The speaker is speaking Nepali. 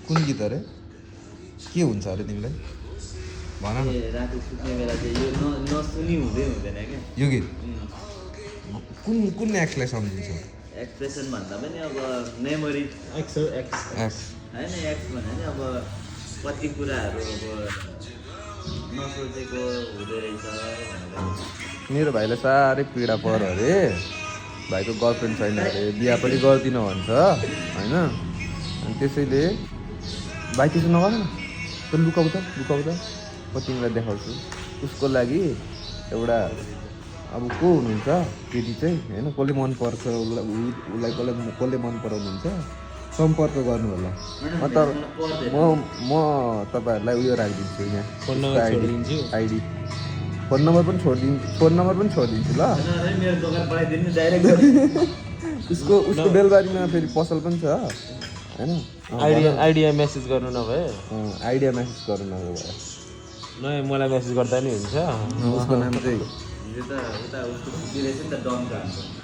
कुन गीत अरे के हुन्छ अरे तिमीलाई भन न राति सुत्ने बेला चाहिँ यो नसुनी हुँदैन क्या यो गीत कुन कुन एक्टलाई सम्झिन्छ एक्सप्रेसन भन्दा पनि अब मेमोरी एक्स होइन एक्स भन्यो नि अब कति कुराहरू अब नसोचेको हुँदो रहेछ भनेर मेरो भाइलाई साह्रै पीडा पर्यो अरे भाइको गर्लफ्रेन्ड छैन अरे बिहा पनि गर्दिनँ भन्छ होइन अनि त्यसैले भाइ त्यसो नगर न त लुकाउ त म तिमीलाई देखाउँछु उसको लागि एउटा अब को हुनुहुन्छ केटी चाहिँ होइन कसले मनपर्छ उसलाई कसले मन पराउनुहुन्छ सम्पर्क गर्नु होला म तपाईँहरूलाई उयो राखिदिन्छु यहाँ आइडी फोन नम्बर पनि छोडिदिन्छु ल मेरो दोकान पठाइदिनु डाइरेक्ट उसको बेलबारीमा फेरि पसल पनि छ होइन आइडिया मेसेज गर्नु नभए आइडिया मेसेज गर्नु नभए नयाँ मलाई मेसेज गर्दा नि हुन्छ उसको नाम चाहिँ यो त उता उसको दिदी रहेछ नि त डन